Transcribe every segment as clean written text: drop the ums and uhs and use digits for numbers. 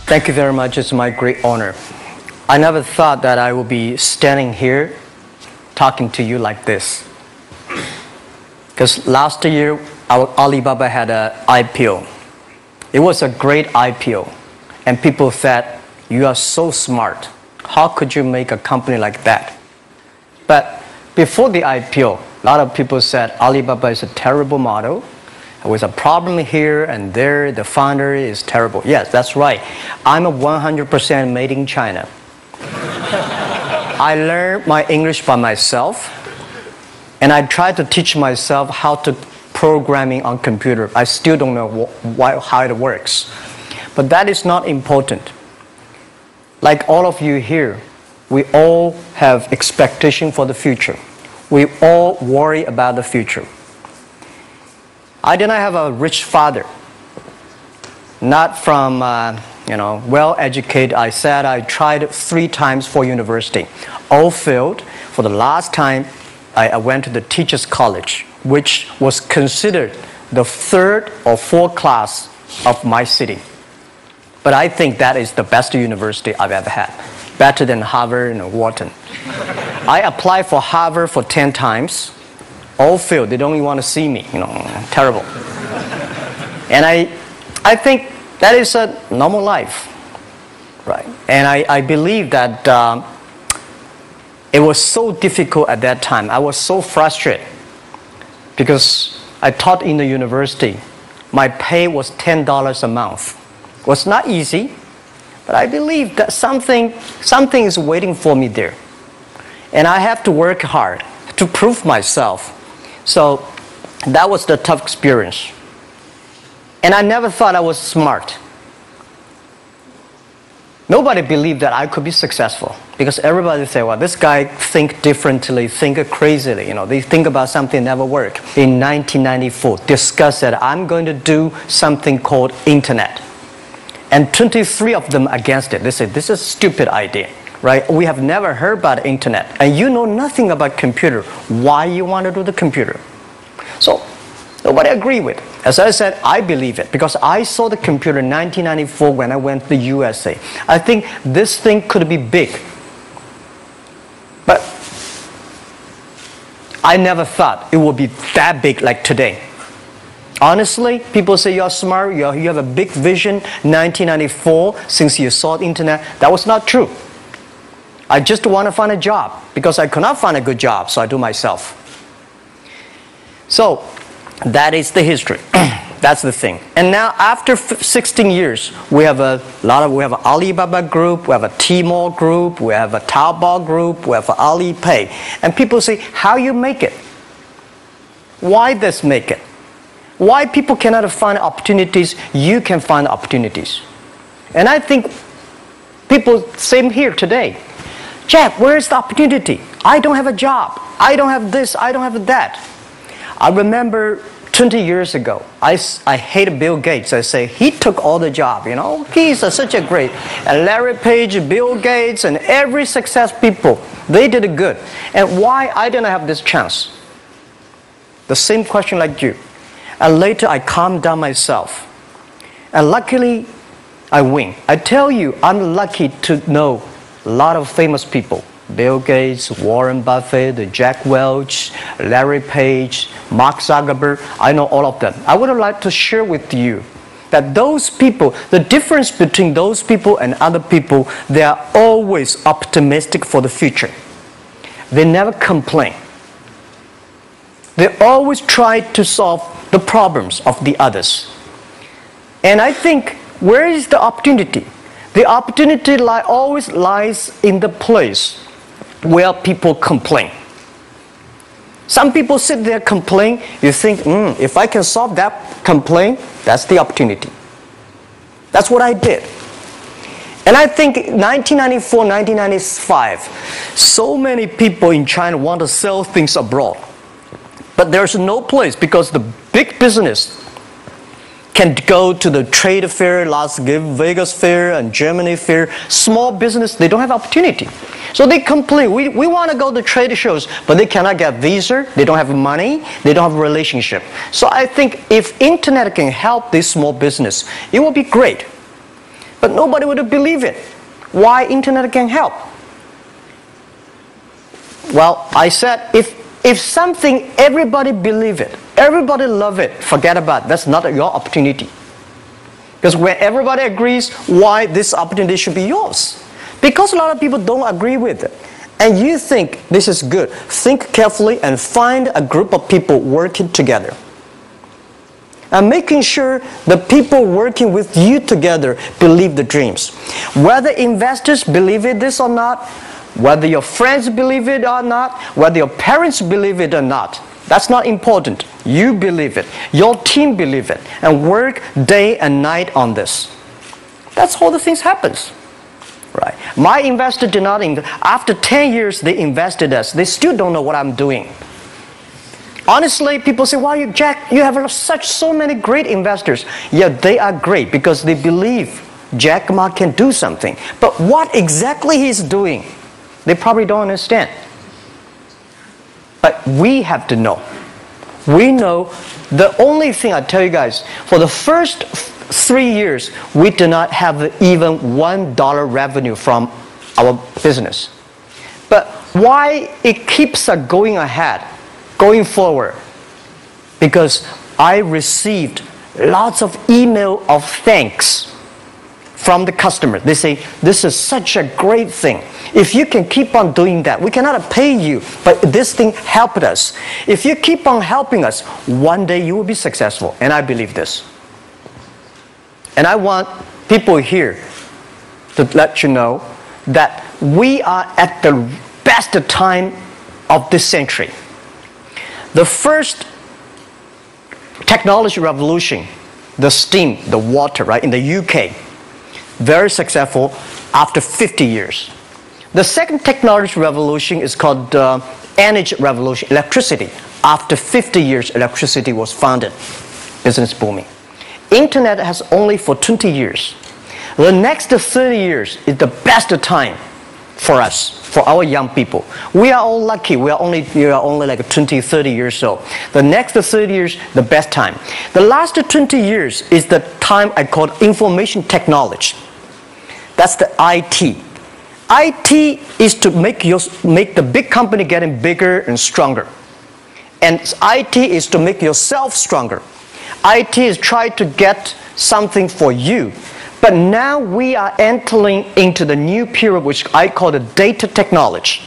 Thank you very much. It's my great honor. I never thought that I would be standing here talking to you like this. Because last year, Alibaba had an IPO. It was a great IPO. And people said, you are so smart. How could you make a company like that? But before the IPO, a lot of people said Alibaba is a terrible model. There was a problem here and there. The founder is terrible. Yes, that's right. I'm a 100% made in China. I learned my English by myself, and I tried to teach myself how to programming on computer. I still don't know how it works. But that is not important. Like all of you here, we all have expectation for the future. We all worry about the future. I did not have a rich father, not from well-educated. I said I tried 3 times for university, all failed. For the last time, I went to the teachers' college, which was considered the 3rd or 4th class of my city. But I think that is the best university I've ever had, better than Harvard and Wharton. I applied for Harvard for 10 times. All failed. They don't even want to see me. Terrible. And I think that is a normal life, right? And I believe that it was so difficult at that time. I was so frustrated because I taught in the university. My pay was $10 a month. It was not easy, but I believe that something is waiting for me there. And I have to work hard to prove myself. So that was the tough experience. And I never thought I was smart. Nobody believed that I could be successful because everybody said, well, this guy think differently, think crazily. They think about something never work. In 1994, discussed that I'm going to do something called internet. And 23 of them against it. They said, this is a stupid idea. Right? We have never heard about internet, and you know nothing about computer. Why you want to do the computer? So nobody agreed with it. As I said, I believe it because I saw the computer in 1994 when I went to the USA. I think this thing could be big, but I never thought it would be that big like today. Honestly, people say you're smart, you have a big vision. 1994, since you saw the internet, that was not true. I just want to find a job because I could not find a good job, so I do myself. So that is the history. That's the thing. And now after 16 years, we have an Alibaba group, we have a Tmall group, we have a Taobao group, we have an Alipay. And people say, how you make it? Why this make it? Why people cannot find opportunities, you can find opportunities. And I think people, same here today. Jack, where is the opportunity? I don't have a job. I don't have this. I don't have that. I remember 20 years ago, I hated Bill Gates. I say, he took all the job, He's such a great. And Larry Page, Bill Gates, and every success people, they did it good. And why I didn't have this chance? The same question like you. And later I calmed down myself. And luckily, I win. I tell you, I'm lucky to know a lot of famous people. Bill Gates, Warren Buffett, Jack Welch, Larry Page, Mark Zuckerberg. I know all of them. I would like to share with you that those people, the difference between those people and other people, they are always optimistic for the future. They never complain. They always try to solve the problems of the others. And I think, where is the opportunity? The opportunity always lies in the place where people complain. Some people sit there complain. You think, if I can solve that complaint, that's the opportunity. That's what I did. And I think 1994, 1995, so many people in China want to sell things abroad. But there's no place because the big business can go to the trade fair, Las Vegas fair, and Germany fair. Small business, they don't have opportunity. So they complain, we want to go to trade shows, but they cannot get visa, they don't have money, they don't have a relationship. So I think if internet can help this small business, it will be great. But nobody would believe it. Why internet can help? Well, I said, if something everybody believe it, everybody love it, forget about it. That's not your opportunity. Because when everybody agrees, why this opportunity should be yours? Because a lot of people don't agree with it. And you think this is good. Think carefully and find a group of people working together. And making sure the people working with you together believe the dreams. Whether investors believe it this or not, whether your friends believe it or not, whether your parents believe it or not, that's not important. You believe it. Your team believe it. And work day and night on this. That's how the things happens. Right. My investor did not invest. After 10 years, they invested us. They still don't know what I'm doing. Honestly, people say, "Wow, Jack, you have so many great investors." Yeah, they are great because they believe Jack Ma can do something. But what exactly he's doing, they probably don't understand. But we have to know. We know the only thing I tell you guys, for the first 3 years, we do not have even $1 revenue from our business. But why it keeps us going ahead, going forward? Because I received lots of email of thanks from the customer. They say, "This is such a great thing. If you can keep on doing that, we cannot pay you, but this thing helped us. If you keep on helping us, one day you will be successful." And I believe this. And I want people here to let you know that we are at the best time of this century. The first technology revolution, the steam, the water, right, in the UK, very successful after 50 years. The second technology revolution is called energy revolution, electricity. After 50 years, electricity was founded, business booming. Internet has only for 20 years. The next 30 years is the best time for us, for our young people. We are all lucky. We are only like 20, 30 years old. The next 30 years, the best time. The last 20 years is the time I call information technology. That's the IT. IT is to make the big company getting bigger and stronger. And IT is to make yourself stronger. IT is trying to get something for you. But now we are entering into the new period which I call the data technology.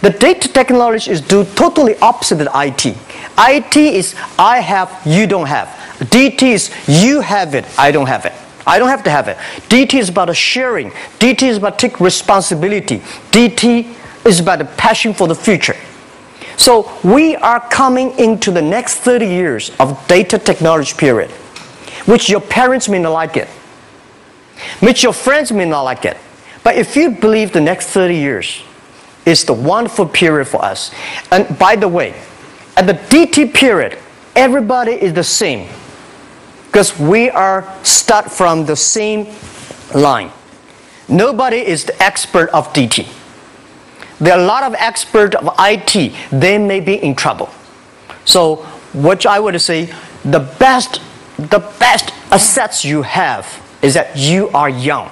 The data technology is totally opposite of IT. IT is I have, you don't have. DT is you have it, I don't have it. I don't have to have it. DT is about sharing. DT is about taking responsibility. DT is about the passion for the future. So we are coming into the next 30 years of data technology period, which your parents may not like it, which your friends may not like it. But if you believe the next 30 years is the wonderful period for us. And by the way, at the DT period, everybody is the same because we are start from the same line. Nobody is the expert of DT. There are a lot of experts of IT. They may be in trouble. So what I would say, the best assets you have is that you are young.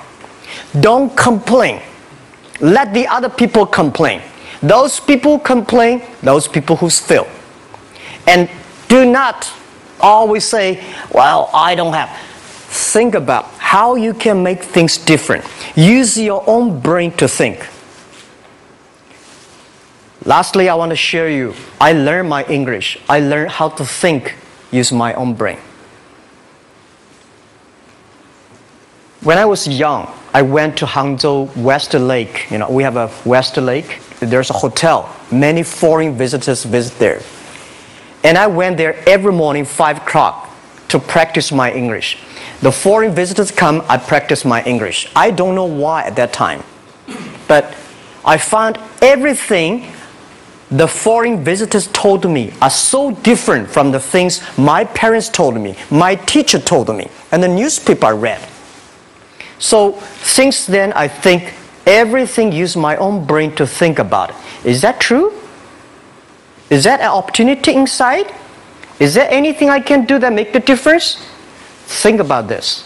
Don't complain. Let the other people complain. Those people complain, those people who fail. And do not always say, "Well, I don't have." Think about how you can make things different. Use your own brain to think. Lastly, I want to share you, I learned my English. I learned how to think using my own brain. When I was young, I went to Hangzhou West Lake. You know, we have a West Lake. There's a hotel. Many foreign visitors visit there. And I went there every morning, 5 o'clock, to practice my English. The foreign visitors come, I practice my English. I don't know why at that time. But I found everything the foreign visitors told me are so different from the things my parents told me, my teacher told me, and the newspaper I read. So since then, I think everything use my own brain to think about it. Is that true? Is that an opportunity inside? Is there anything I can do that make the difference? Think about this.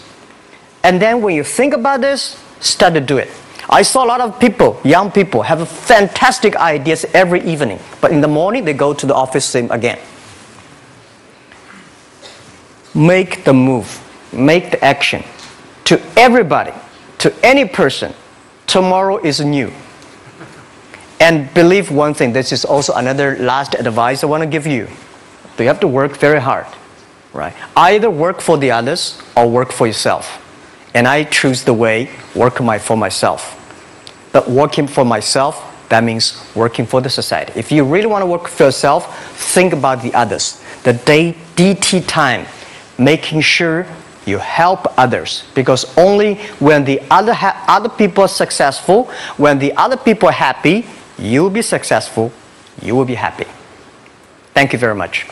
And then when you think about this, start to do it. I saw a lot of people, young people, have fantastic ideas every evening. But in the morning, they go to the office same again. Make the move. Make the action. To everybody, to any person, tomorrow is new. And believe one thing, this is also another last advice I want to give you. You have to work very hard, right? Either work for the others or work for yourself. And I choose the way, work for myself. But working for myself, that means working for the society. If you really want to work for yourself, think about the others. The DT time, making sure you help others. Because only when the other people are successful, when the other people are happy, you will be successful, you will be happy. Thank you very much.